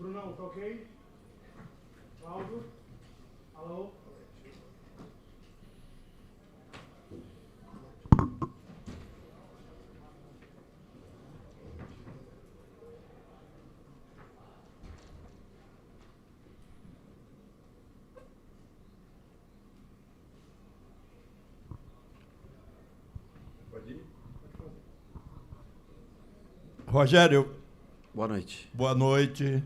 Brunão, tá ok? Cláudio? Alô? Rogério, boa noite. Boa noite.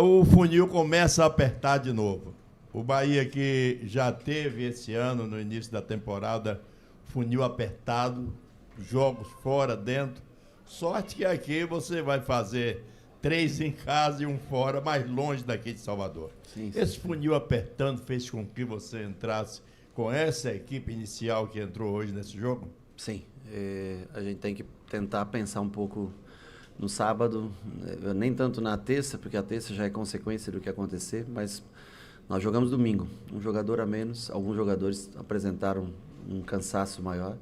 O funil começa a apertar de novo. O Bahia que já teve esse ano, no início da temporada, funil apertado, jogos fora, dentro. Sorte que aqui você vai fazer 3 em casa e 1 fora, mais longe daqui de Salvador. Sim. Esse funil apertando fez com que você entrasse com essa equipe inicial que entrou hoje nesse jogo? Sim. A gente tem que tentar pensar um pouco no sábado, nem tanto na terça, porque a terça já é consequência do que acontecer, mas nós jogamos domingo, um jogador a menos, alguns jogadores apresentaram um cansaço maior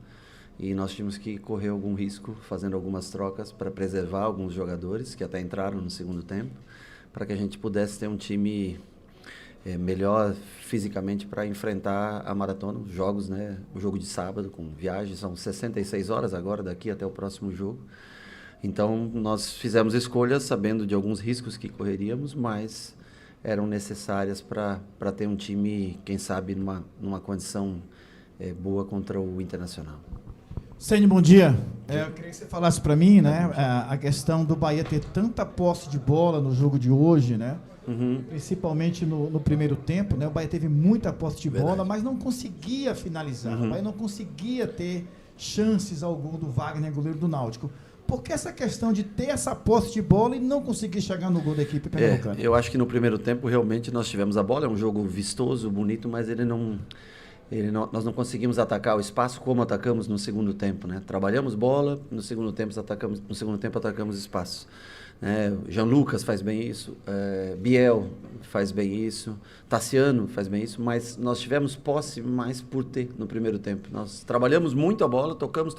e nós tínhamos que correr algum risco fazendo algumas trocas para preservar alguns jogadores que até entraram no segundo tempo, para que a gente pudesse ter um time melhor fisicamente para enfrentar a maratona, os jogos, né? O jogo de sábado com viagem, são 66 horas agora daqui até o próximo jogo. Então nós fizemos escolhas sabendo de alguns riscos que correríamos, mas eram necessárias para ter um time, quem sabe, numa condição boa contra o Internacional. Sênio, bom dia. Eu queria que você falasse para mim, né, a questão do Bahia ter tanta posse de bola no jogo de hoje, né? Uhum. Principalmente no primeiro tempo, né? O Bahia teve muita posse de bola, Verdade. mas não conseguia finalizar. Uhum. O Bahia não conseguia ter chances ao gol do Wagner, goleiro do Náutico. Por que essa questão de ter essa posse de bola e não conseguir chegar no gol da equipe pernambucana? Eu acho que no primeiro tempo realmente nós tivemos a bola, é um jogo vistoso, bonito, mas nós não conseguimos atacar o espaço como atacamos no segundo tempo, né? Trabalhamos bola, no segundo tempo atacamos espaço. Jean Lucas faz bem isso, Biel faz bem isso, Tassiano faz bem isso, mas nós tivemos posse mais por ter no primeiro tempo. Nós trabalhamos muito a bola, tocamos,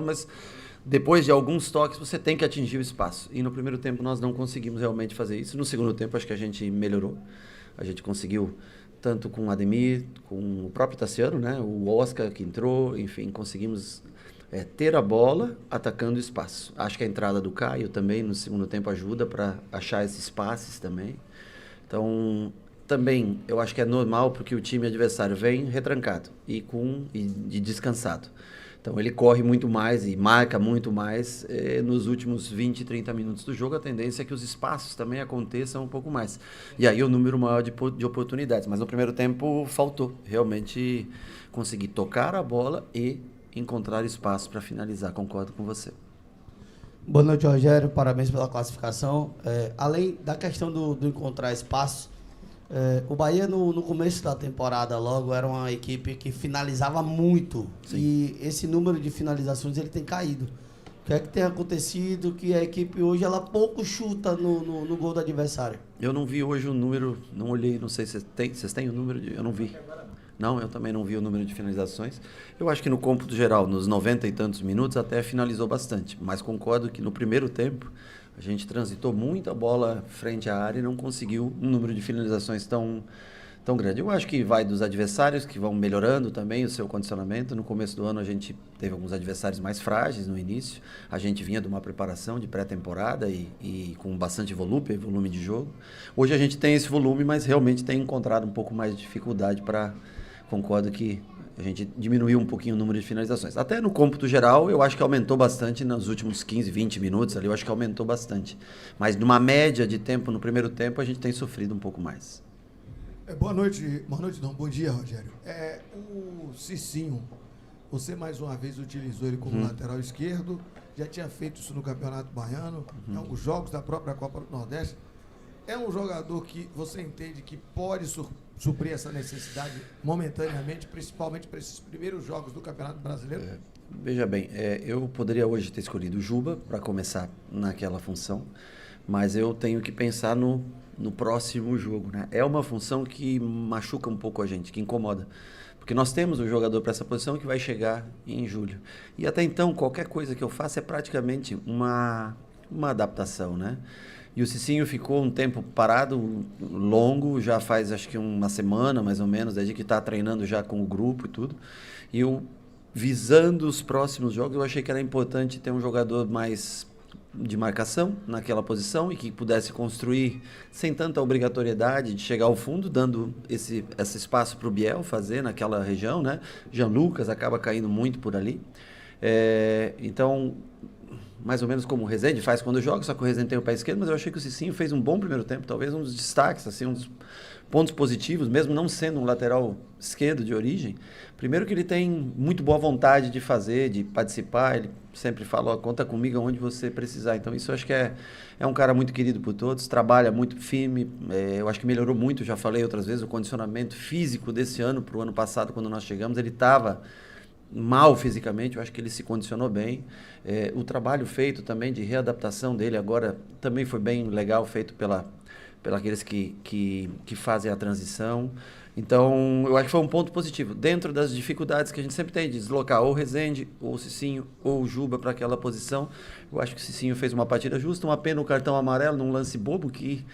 mas depois de alguns toques você tem que atingir o espaço. E no primeiro tempo nós não conseguimos realmente fazer isso. No segundo tempo acho que a gente melhorou, a gente conseguiu tanto com o Ademir, com o próprio Tassiano, né? O Oscar que entrou, enfim, conseguimos ter a bola atacando espaço. Acho que a entrada do Caio também no segundo tempo ajuda para achar esses passes também. Então, também eu acho que é normal porque o time adversário vem retrancado e descansado. Então ele corre muito mais e marca muito mais. Nos últimos 20, 30 minutos do jogo, a tendência é que os espaços também aconteçam um pouco mais. E aí o número maior de oportunidades. Mas no primeiro tempo faltou realmente conseguir tocar a bola e encontrar espaço para finalizar. Concordo com você. Boa noite, Rogério. Parabéns pela classificação. Além da questão do encontrar espaço, o Bahia no começo da temporada logo era uma equipe que finalizava muito. Sim. E esse número de finalizações ele tem caído. O que é que tem acontecido que a equipe hoje ela pouco chuta no gol do adversário? Eu não vi hoje o número, não olhei, não sei se vocês têm o número, eu não vi. Não, eu também não vi o número de finalizações. Eu acho que no cômputo geral, nos 90 e tantos minutos, até finalizou bastante. Mas concordo que no primeiro tempo, a gente transitou muito a bola frente à área e não conseguiu um número de finalizações tão grande. Eu acho que vai dos adversários, que vão melhorando também o seu condicionamento. No começo do ano, a gente teve alguns adversários mais frágeis no início. A gente vinha de uma preparação de pré-temporada e com bastante volume de jogo. Hoje a gente tem esse volume, mas realmente tem encontrado um pouco mais de dificuldade para... Concordo que a gente diminuiu um pouquinho o número de finalizações. Até no cômputo geral, eu acho que aumentou bastante nos últimos 15, 20 minutos ali, eu acho que aumentou bastante. Mas numa média de tempo, no primeiro tempo, a gente tem sofrido um pouco mais. Boa noite não, bom dia, Rogério. O Cicinho, você mais uma vez utilizou ele como lateral esquerdo, já tinha feito isso no Campeonato Baiano, em alguns jogos da própria Copa do Nordeste. É um jogador que você entende que pode suprir essa necessidade momentaneamente, principalmente para esses primeiros jogos do Campeonato Brasileiro? Veja bem, eu poderia hoje ter escolhido o Juba para começar naquela função, mas eu tenho que pensar no próximo jogo, né? É uma função que machuca um pouco a gente, que incomoda. Porque nós temos um jogador para essa posição que vai chegar em julho. E até então, qualquer coisa que eu faça é praticamente uma adaptação, né? E o Cicinho ficou um tempo parado, longo, já faz acho que uma semana mais ou menos, desde que está treinando já com o grupo e tudo. E eu, visando os próximos jogos, eu achei que era importante ter um jogador mais de marcação naquela posição e que pudesse construir sem tanta obrigatoriedade de chegar ao fundo, dando esse espaço para o Biel fazer naquela região, né? Jean Lucas acaba caindo muito por ali. Então, mais ou menos como o Rezende faz quando joga, só que o Rezende tem o pé esquerdo, mas eu achei que o Cicinho fez um bom primeiro tempo, talvez um dos destaques, assim, um dos pontos positivos, mesmo não sendo um lateral esquerdo de origem. Primeiro que ele tem muito boa vontade de fazer, de participar, ele sempre fala, conta comigo onde você precisar. Então isso eu acho que é um cara muito querido por todos, trabalha muito firme, eu acho que melhorou muito, já falei outras vezes, o condicionamento físico desse ano para o ano passado, quando nós chegamos, ele estava mal fisicamente, eu acho que ele se condicionou bem. O trabalho feito também de readaptação dele agora também foi bem legal, feito pela aqueles que fazem a transição. Então, eu acho que foi um ponto positivo. Dentro das dificuldades que a gente sempre tem de deslocar ou o Rezende, ou o Cicinho, ou o Juba para aquela posição, eu acho que o Cicinho fez uma partida justa, uma pena o cartão amarelo num lance bobo que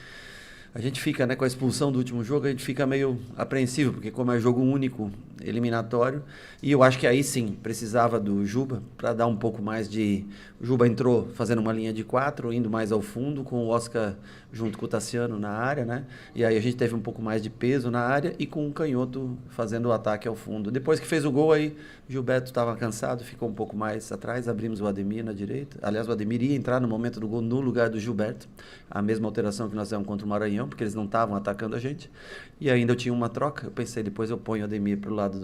a gente fica, né, com a expulsão do último jogo, a gente fica meio apreensivo, porque como é jogo único, eliminatório, e eu acho que aí sim, precisava do Juba para dar um pouco mais de... O Juba entrou fazendo uma linha de 4, indo mais ao fundo, com o Oscar junto com o Tassiano na área, né? E aí a gente teve um pouco mais de peso na área e com o Canhoto fazendo o ataque ao fundo. Depois que fez o gol aí, o Gilberto estava cansado, ficou um pouco mais atrás, abrimos o Ademir na direita. Aliás, o Ademir ia entrar no momento do gol no lugar do Gilberto, a mesma alteração que nós fizemos contra o Maranhão, porque eles não estavam atacando a gente. E ainda eu tinha uma troca, eu pensei, depois eu ponho o Ademir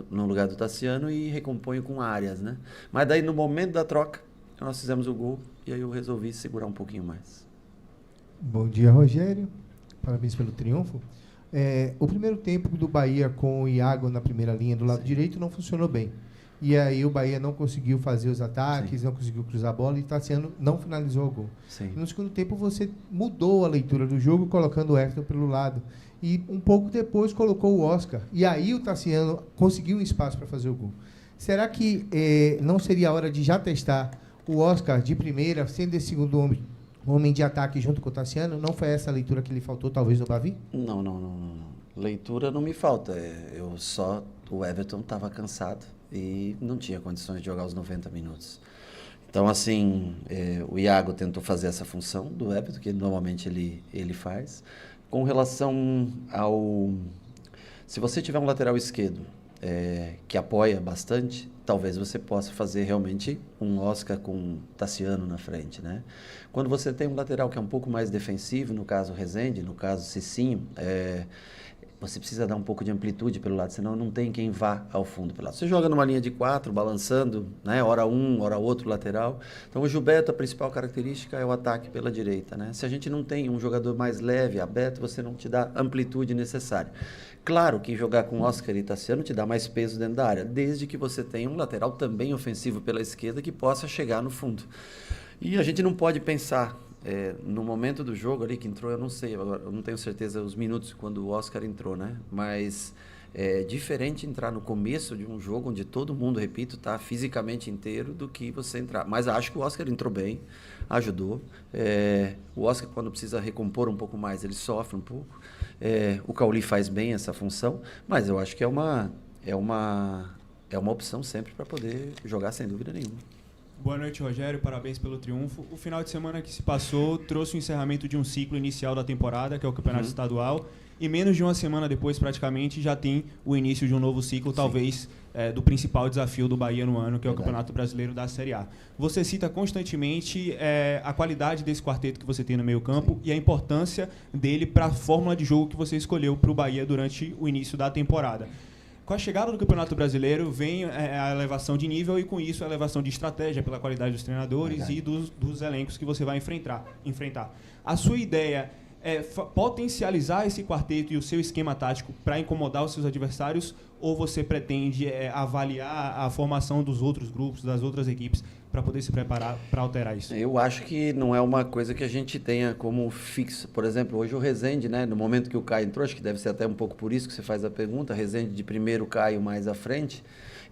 no lugar do Tassiano e recomponho com Arias, né? Mas daí no momento da troca, nós fizemos o gol e aí eu resolvi segurar um pouquinho mais. Bom dia, Rogério. Parabéns pelo triunfo. O primeiro tempo do Bahia com o Iago na primeira linha do lado direito não funcionou bem. E aí o Bahia não conseguiu fazer os ataques, não conseguiu cruzar a bola e Tassiano não finalizou o gol. Sim. No segundo tempo você mudou a leitura do jogo colocando o Everton pelo lado. E um pouco depois colocou o Oscar. E aí o Tassiano conseguiu um espaço para fazer o gol. Será que não seria a hora de já testar o Oscar de primeira, sendo esse segundo homem de ataque junto com o Tassiano? Não foi essa a leitura que lhe faltou, talvez, no Bavi? Não. Leitura não me falta. O Everton estava cansado e não tinha condições de jogar os 90 minutos. Então, assim, o Iago tentou fazer essa função do Everton, que normalmente ele faz. Com relação ao... Se você tiver um lateral esquerdo que apoia bastante, talvez você possa fazer realmente um Oscar com Tassiano na frente, né? Quando você tem um lateral que é um pouco mais defensivo, no caso Rezende, no caso Cicinho, você precisa dar um pouco de amplitude pelo lado, senão não tem quem vá ao fundo pelo lado. Você joga numa linha de 4, balançando, né? Hora um, hora outro lateral. Então o Gilberto, a principal característica é o ataque pela direita, né? Se a gente não tem um jogador mais leve, aberto, você não te dá a amplitude necessária. Claro que jogar com Oscar e Tassiano te dá mais peso dentro da área, desde que você tenha um lateral também ofensivo pela esquerda que possa chegar no fundo. E a gente não pode pensar... no momento do jogo ali que entrou, eu não sei, agora, eu não tenho certeza os minutos quando o Oscar entrou, né? Mas é diferente entrar no começo de um jogo onde todo mundo, repito, está fisicamente inteiro do que você entrar. Mas acho que o Oscar entrou bem, ajudou. O Oscar, quando precisa recompor um pouco mais, ele sofre um pouco. O Cauli faz bem essa função, mas eu acho que é uma opção sempre para poder jogar sem dúvida nenhuma. Boa noite, Rogério. Parabéns pelo triunfo. O final de semana que se passou trouxe o encerramento de um ciclo inicial da temporada, que é o Campeonato Estadual, e menos de uma semana depois, praticamente, já tem o início de um novo ciclo, talvez do principal desafio do Bahia no ano, que é o Campeonato Brasileiro da Série A. Você cita constantemente a qualidade desse quarteto que você tem no meio-campo e a importância dele para a fórmula de jogo que você escolheu para o Bahia durante o início da temporada. Com a chegada do Campeonato Brasileiro, vem a elevação de nível e, com isso, a elevação de estratégia pela qualidade dos treinadores e dos elencos que você vai enfrentar. A sua ideia é potencializar esse quarteto e o seu esquema tático para incomodar os seus adversários, ou você pretende avaliar a formação dos outros grupos, das outras equipes, para poder se preparar para alterar isso? Eu acho que não é uma coisa que a gente tenha como fixo. Por exemplo, hoje o Rezende, né, no momento que o Caio entrou, acho que deve ser até um pouco por isso que você faz a pergunta, Rezende de primeiro, Caio mais à frente,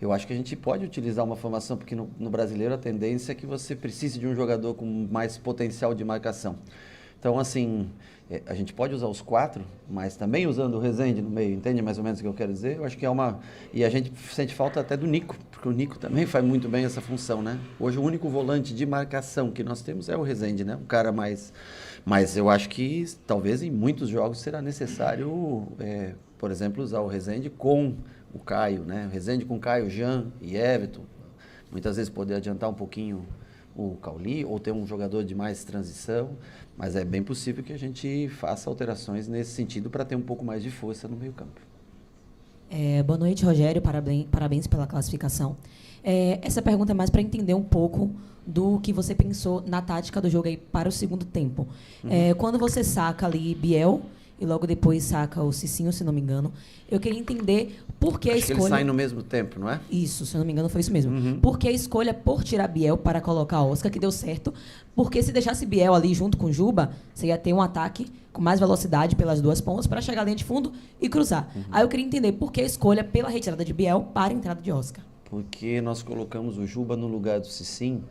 eu acho que a gente pode utilizar uma formação, porque no brasileiro a tendência é que você precise de um jogador com mais potencial de marcação. Então, assim, a gente pode usar os 4, mas também usando o Rezende no meio, entende mais ou menos o que eu quero dizer? Eu acho que é uma... E a gente sente falta até do Nico, porque o Nico também faz muito bem essa função, né? Hoje o único volante de marcação que nós temos é o Rezende, né? Um cara mais... Mas eu acho que talvez em muitos jogos será necessário, por exemplo, usar o Rezende com o Caio, né? O Rezende com Caio, Jean e Everton. Muitas vezes poder adiantar um pouquinho o Cauli, ou ter um jogador de mais transição, mas é bem possível que a gente faça alterações nesse sentido para ter um pouco mais de força no meio-campo. Boa noite, Rogério. Parabéns pela classificação. Essa pergunta é mais para entender um pouco do que você pensou na tática do jogo aí para o segundo tempo. Quando você saca ali Biel e logo depois saca o Cicinho, se não me engano, eu queria entender por que a Acho que escolha... eles saem no mesmo tempo, não é? Isso, se eu não me engano, foi isso mesmo. Por que a escolha por tirar Biel para colocar Oscar, que deu certo? Porque se deixasse Biel ali junto com Juba, você ia ter um ataque com mais velocidade pelas duas pontas para chegar à linha de fundo e cruzar. Aí eu queria entender por que a escolha pela retirada de Biel para a entrada de Oscar. Porque nós colocamos o Juba no lugar do Cicinho,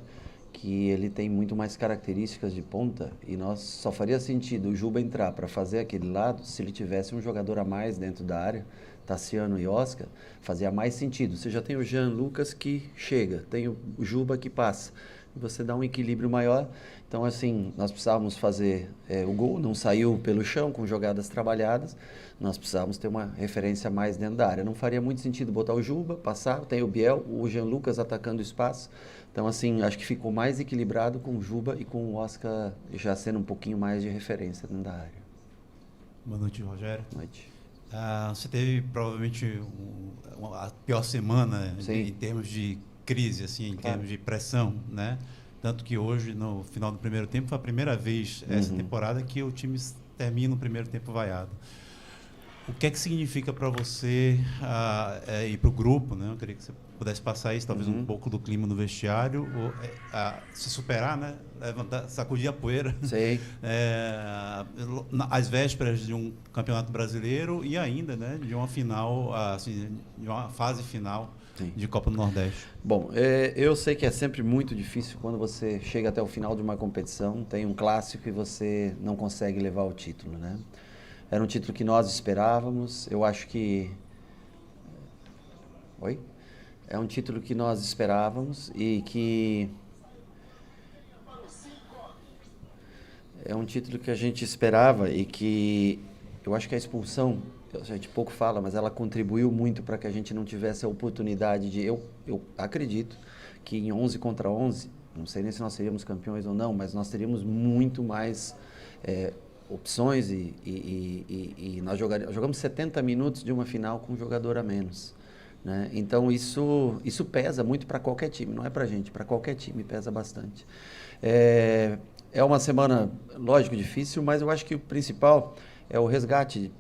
que ele tem muito mais características de ponta, e nós só faria sentido o Juba entrar para fazer aquele lado se ele tivesse um jogador a mais dentro da área, Tassiano e Oscar, fazia mais sentido. Você já tem o Jean Lucas que chega, tem o Juba que passa, e você dá um equilíbrio maior. Então, assim, nós precisávamos fazer o gol, não saiu pelo chão, com jogadas trabalhadas, nós precisávamos ter uma referência mais dentro da área. Não faria muito sentido botar o Juba, passar, tem o Biel, o Jean Lucas atacando o espaço. Então, assim, acho que ficou mais equilibrado com o Juba e com o Oscar já sendo um pouquinho mais de referência dentro da área. Boa noite, Rogério. Boa noite. Você teve provavelmente a pior semana em termos de crise, assim, em termos de pressão, né? Tanto que hoje, no final do primeiro tempo, foi a primeira vez essa temporada que o time termina o primeiro tempo vaiado. O que é que significa para você e para o grupo, né? Eu queria que você pudesse passar isso, talvez um pouco do clima no vestiário, ou, se superar, né? Levantar, sacudir a poeira. Sei. Às vésperas de um campeonato brasileiro e ainda, né? De uma final, assim, de uma fase final. Sim. De Copa do Nordeste. Bom, eu sei que é sempre muito difícil quando você chega até o final de uma competição, tem um clássico e você não consegue levar o título, né? Era um título que nós esperávamos, eu acho que... Oi? É um título que nós esperávamos e que... É um título que a gente esperava e que eu acho que a expulsão, a gente pouco fala, mas ela contribuiu muito para que a gente não tivesse a oportunidade de... Eu acredito que em 11 contra 11, não sei nem se nós seríamos campeões ou não, mas nós teríamos muito mais opções e nós jogamos 70 minutos de uma final com um jogador a menos, né? Então isso pesa muito para qualquer time, não é para a gente, para qualquer time pesa bastante. É uma semana, lógico, difícil, mas eu acho que o principal é o resgate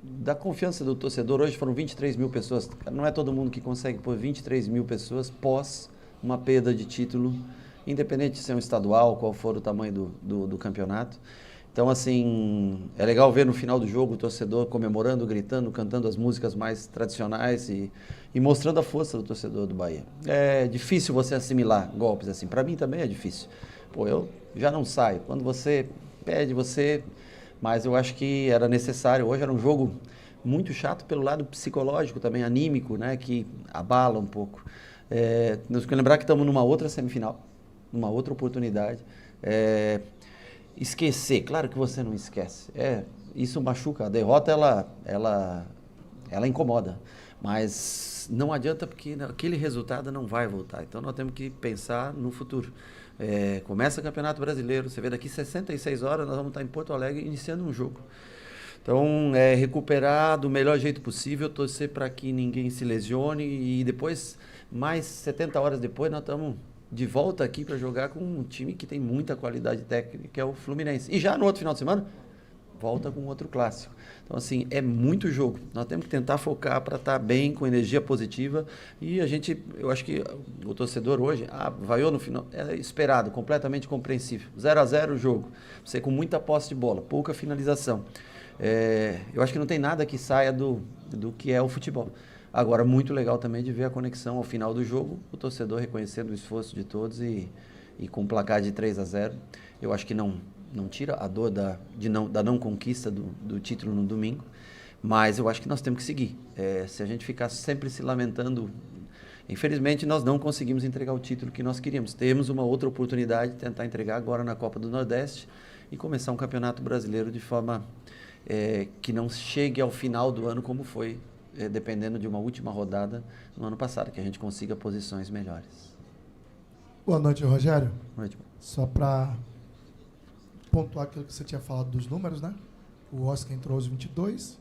da confiança do torcedor. Hoje foram 23 mil pessoas, não é todo mundo que consegue pôr 23 mil pessoas pós uma perda de título, independente de ser um estadual, qual for o tamanho do campeonato. Então, assim, é legal ver no final do jogo o torcedor comemorando, gritando, cantando as músicas mais tradicionais e mostrando a força do torcedor do Bahia. É difícil você assimilar golpes assim, para mim também é difícil. Pô, eu já não saio, quando você pede, mas eu acho que era necessário. Hoje era um jogo muito chato pelo lado psicológico também, anímico, né, que abala um pouco. Nós temos que lembrar que estamos numa outra semifinal, numa outra oportunidade. Esquecer, claro que você não esquece. Isso machuca, a derrota ela incomoda, mas não adianta porque aquele resultado não vai voltar. Então nós temos que pensar no futuro. Começa o Campeonato Brasileiro, você vê daqui 66 horas nós vamos estar em Porto Alegre iniciando um jogo. Então, recuperar do melhor jeito possível, torcer para que ninguém se lesione e depois, mais 70 horas depois, nós estamos de volta aqui para jogar com um time que tem muita qualidade técnica, que é o Fluminense. E já no outro final de semana, volta com outro clássico. Então, assim, é muito jogo. Nós temos que tentar focar para estar bem, com energia positiva. E eu acho que o torcedor hoje, vaiou no final, é esperado, completamente compreensível. 0-0 o jogo. Você com muita posse de bola, pouca finalização. Eu acho que não tem nada que saia do que é o futebol. Agora, muito legal também de ver a conexão ao final do jogo, o torcedor reconhecendo o esforço de todos e com um placar de 3-0, eu acho que não não tira a dor da não conquista do título no domingo, mas eu acho que nós temos que seguir. Se a gente ficar sempre se lamentando, infelizmente nós não conseguimos entregar o título que nós queríamos. Temos uma outra oportunidade de tentar entregar agora na Copa do Nordeste e começar um campeonato brasileiro de forma que não chegue ao final do ano como foi, dependendo de uma última rodada no ano passado, que a gente consiga posições melhores. Boa noite, Rogério. Boa noite. Só para pontuar aquilo que você tinha falado dos números, né? O Oscar entrou aos 22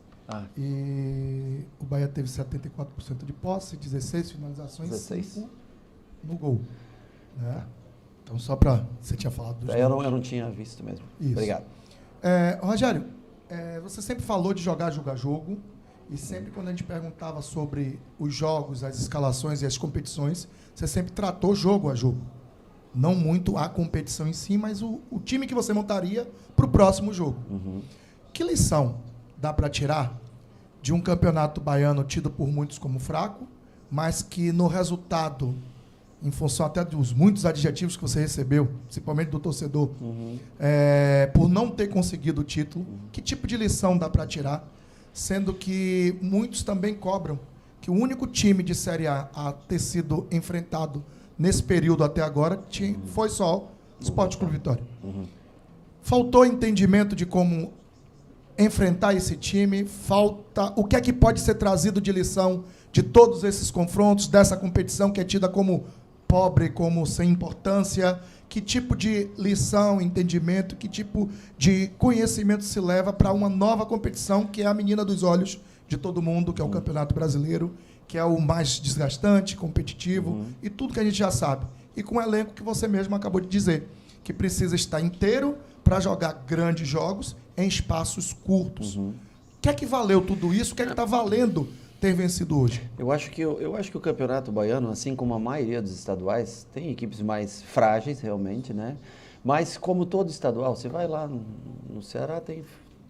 e o Bahia teve 74% de posse, 16 finalizações, 5 no gol. Né? Então, só para... Você tinha falado dos números. Eu não tinha visto mesmo. Isso. Obrigado. Rogério, você sempre falou de jogar jogo, e sempre quando a gente perguntava sobre os jogos, as escalações e as competições, você sempre tratou jogo a jogo. Não muito a competição em si, mas o time que você montaria para o próximo jogo. Uhum. Que lição dá para tirar de um campeonato baiano tido por muitos como fraco, mas que no resultado, em função até dos muitos adjetivos que você recebeu, principalmente do torcedor, por não ter conseguido o título, que tipo de lição dá para tirar? Sendo que muitos também cobram que o único time de Série A a ter sido enfrentado nesse período até agora foi só o Sport Clube Vitória. Faltou entendimento de como enfrentar esse time, o que é que pode ser trazido de lição de todos esses confrontos, dessa competição que é tida como pobre, como sem importância. Que tipo de lição, entendimento, que tipo de conhecimento se leva para uma nova competição, que é a menina dos olhos de todo mundo, que é o Campeonato Brasileiro, que é o mais desgastante, competitivo, e tudo que a gente já sabe. E com o elenco que você mesmo acabou de dizer, que precisa estar inteiro para jogar grandes jogos em espaços curtos. O que é que valeu tudo isso? O que é que está valendo ter vencido hoje? Eu acho que o Campeonato Baiano, assim como a maioria dos estaduais, tem equipes mais frágeis, realmente, né? Mas, como todo estadual, você vai lá no Ceará, tem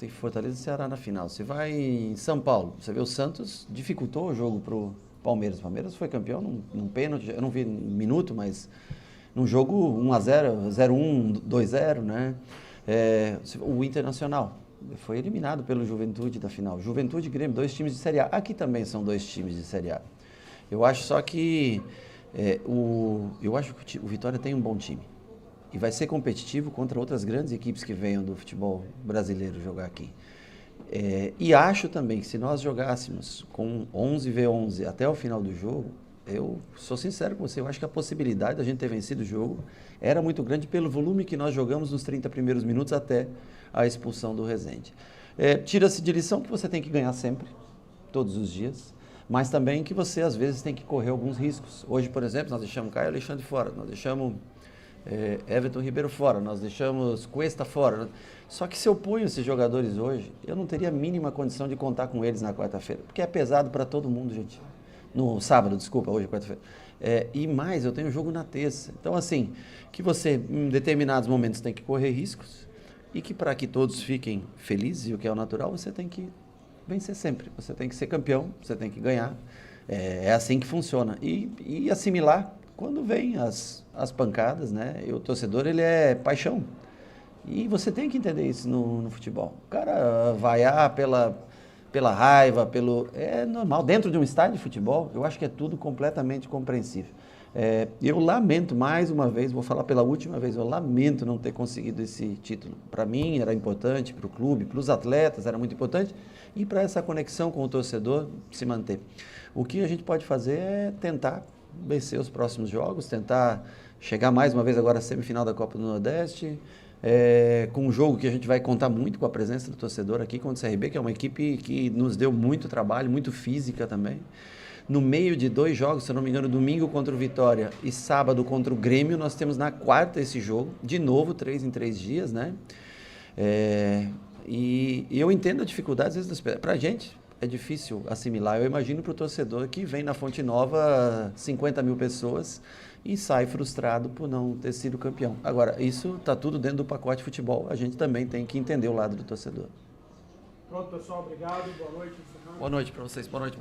Fortaleza e Ceará na final. Você vai em São Paulo, você vê o Santos, dificultou o jogo para o Palmeiras. O Palmeiras foi campeão num pênalti, eu não vi um minuto, mas num jogo 1-0, 0-1, 2-0, né? O Internacional foi eliminado pelo Juventude da final. Juventude e Grêmio, 2 times de Série A. Aqui também são 2 times de Série A. Eu acho só que eu acho que o Vitória tem um bom time. E vai ser competitivo contra outras grandes equipes que venham do futebol brasileiro jogar aqui. E acho também que se nós jogássemos com 11v11 até o final do jogo, eu sou sincero com você, eu acho que a possibilidade da gente ter vencido o jogo era muito grande pelo volume que nós jogamos nos 30 primeiros minutos até a expulsão do Rezende. Tira-se de lição que você tem que ganhar sempre, todos os dias, mas também que você às vezes tem que correr alguns riscos. Hoje, por exemplo, nós deixamos Caio Alexandre fora, nós deixamos Everton Ribeiro fora, nós deixamos Cuesta fora. Só que se eu ponho esses jogadores hoje, eu não teria a mínima condição de contar com eles na quarta-feira, porque é pesado para todo mundo, gente. No sábado, desculpa, hoje é quarta-feira. E mais, eu tenho jogo na terça. Então, assim, que você, em determinados momentos, tem que correr riscos e que para que todos fiquem felizes, e o que é o natural, você tem que vencer sempre. Você tem que ser campeão, você tem que ganhar. É assim que funciona. E assimilar quando vem as pancadas, né? E o torcedor, ele é paixão. E você tem que entender isso no futebol. O cara vaiar pela raiva, é normal. Dentro de um estádio de futebol, eu acho que é tudo completamente compreensível. Eu lamento, mais uma vez, vou falar pela última vez, eu lamento não ter conseguido esse título. Para mim era importante, para o clube, para os atletas era muito importante, e para essa conexão com o torcedor se manter. O que a gente pode fazer é tentar vencer os próximos jogos, tentar chegar mais uma vez agora à semifinal da Copa do Nordeste, com um jogo que a gente vai contar muito com a presença do torcedor aqui contra o CRB, que é uma equipe que nos deu muito trabalho, muito física também. No meio de 2 jogos, se eu não me engano, domingo contra o Vitória e sábado contra o Grêmio, nós temos na quarta esse jogo, de novo, 3 em 3 dias, né? E eu entendo a dificuldade, às vezes, para a gente é difícil assimilar. Eu imagino para o torcedor que vem na Fonte Nova 50 mil pessoas e sai frustrado por não ter sido campeão. Agora, isso está tudo dentro do pacote de futebol. A gente também tem que entender o lado do torcedor. Pronto, pessoal. Obrigado. Boa noite. Boa noite para vocês. Boa noite.